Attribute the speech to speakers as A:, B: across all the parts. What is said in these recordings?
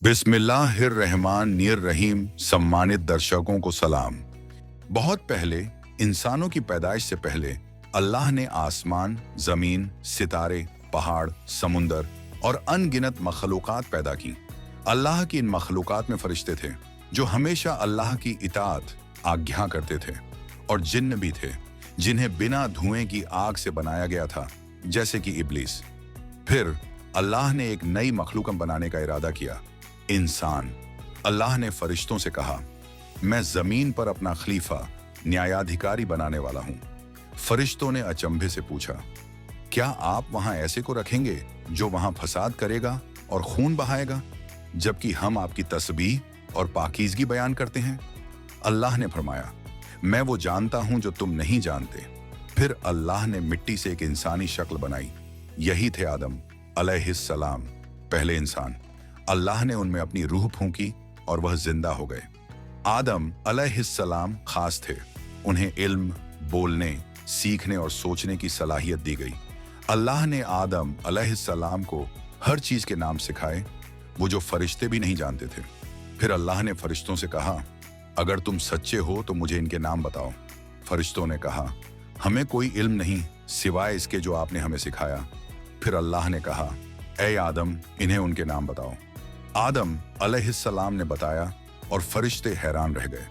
A: बिस्मिल्लाहिर्रहमानिर्रहीम। सम्मानित दर्शकों को सलाम। बहुत पहले, इंसानों की पैदाइश से पहले अल्लाह ने आसमान, जमीन, सितारे, पहाड़, समुंदर और अनगिनत मखलूकात पैदा की। अल्लाह की इन मखलूकात में फरिश्ते थे जो हमेशा अल्लाह की इताअत आज्ञा करते थे, और जिन्न भी थे जिन्हें बिना धुएं की आग से बनाया गया था, जैसे कि इब्लीस। फिर अल्लाह ने एक नई मखलूक बनाने का इरादा किया, इंसान। अल्लाह ने फरिश्तों से कहा, मैं जमीन पर अपना खलीफा, न्यायाधिकारी बनाने वाला हूं। फरिश्तों ने अचंभे से पूछा, क्या आप वहां ऐसे को रखेंगे जो वहां फसाद करेगा और खून बहाएगा, जबकि हम आपकी तस्बीह और पाकीज़गी बयान करते हैं? अल्लाह ने फरमाया, मैं वो जानता हूं जो तुम नहीं जानते। फिर अल्लाह ने मिट्टी से एक इंसानी शक्ल बनाई। यही थे आदम अलैहिस्सलाम, पहले इंसान। अल्लाह ने उनमें अपनी रूह फूंकी और वह जिंदा हो गए। आदम अलैहिस्सलाम खास थे। उन्हें इल्म, बोलने, सीखने और सोचने की सलाहियत दी गई। अल्लाह ने आदम अलैहिस्सलाम को हर चीज के नाम सिखाए, वो जो फरिश्ते भी नहीं जानते थे। फिर अल्लाह ने फरिश्तों से कहा, अगर तुम सच्चे हो तो मुझे इनके नाम बताओ। फरिश्तों ने कहा, हमें कोई इल्म नहीं सिवाय इसके जो आपने हमें सिखाया। फिर अल्लाह ने कहा, ऐ आदम, इन्हें उनके नाम बताओ। आदम अलैहिस्सलाम ने बताया और फरिश्ते हैरान रह गए।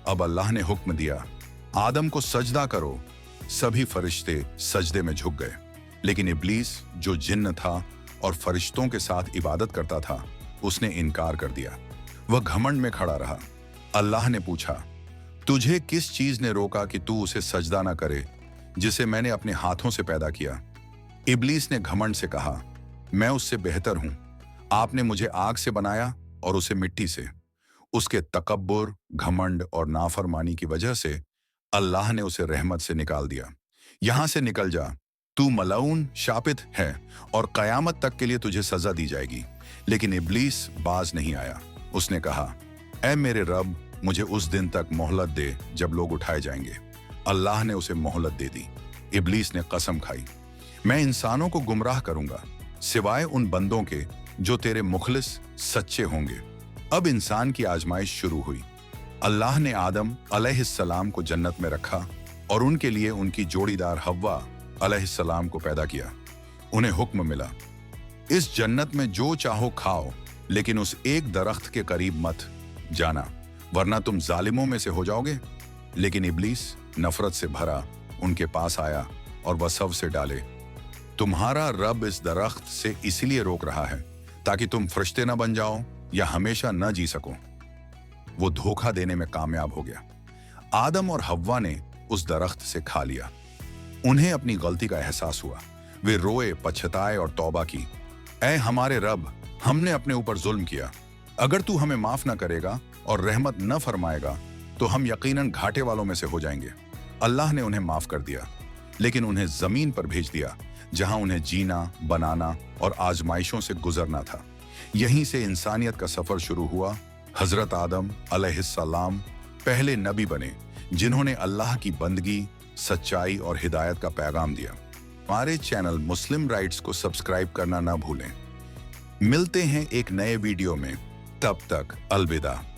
A: अब अल्लाह ने हुक्म दिया, आदम को सजदा करो। सभी फरिश्ते सजदे में झुक गए, लेकिन इब्लीस, जो जिन्न था और फरिश्तों के साथ इबादत करता था, उसने इनकार कर दिया। वह घमंड में खड़ा रहा। अल्लाह ने पूछा, तुझे किस चीज ने रोका कि तू उसे सजदा न करे जिसे मैंने अपने हाथों से पैदा किया? इब्लीस ने घमंड से कहा, मैं उससे बेहतर हूं। आपने मुझे आग से बनाया और उसे मिट्टी से। उसके तकब्बुर, घमंड और नाफरमानी की वजह से अल्लाह ने उसे रहमत से निकाल दिया। यहां से निकल जा, तू मलऊन, शापित है और कयामत तक के लिए तुझे सजा दी जाएगी। लेकिन इब्लीस बाज नहीं आया। उसने कहा, ऐ मेरे रब, मुझे उस दिन तक मोहलत दे जब लोग उठाए जाएंगे। अल्लाह ने उसे मोहलत दे दी। इब्लीस ने कसम खाई, मैं इंसानों को गुमराह करूंगा सिवाय उन बंदों के जो तेरे मुखलिस सच्चे होंगे। अब इंसान की आजमाइश शुरू हुई। अल्लाह ने आदम अलैहिस्सलाम को जन्नत में रखा और उनके लिए उनकी जोड़ीदार हव्वा अलैहिस्सलाम को पैदा किया। उन्हें हुक्म मिला, इस जन्नत में जो चाहो खाओ, लेकिन उस एक दरख्त के करीब मत जाना, वरना तुम जालिमों में से हो जाओगे। लेकिन इब्लीस नफरत से भरा उनके पास आया और वसव से डाले, तुम्हारा रब इस दरख्त से इसलिए रोक रहा है ताकि तुम फरिश्ते न बन जाओ या हमेशा न जी सको। वो धोखा देने में कामयाब हो गया। आदम और हव्वा ने उस दरख्त से खा लिया। उन्हें अपनी गलती का एहसास हुआ। वे रोए, पछताए और तौबा की, ऐ हमारे रब, हमने अपने ऊपर जुल्म किया। अगर तू हमें माफ न करेगा और रहमत न फरमाएगा तो हम यकीनन घाटे वालों में से हो जाएंगे। अल्लाह ने उन्हें माफ कर दिया, लेकिन उन्हें जमीन पर भेज दिया जहां उन्हें जीना, बनाना और आजमाइशों से गुजरना था। यहीं से इंसानियत का सफर शुरू हुआ। हजरत आदम अलैहिस्सलाम पहले नबी बने जिन्होंने अल्लाह की बंदगी, सच्चाई और हिदायत का पैगाम दिया। हमारे चैनल मुस्लिम राइट्स को सब्सक्राइब करना ना भूलें। मिलते हैं एक नए वीडियो में, तब तक अलविदा।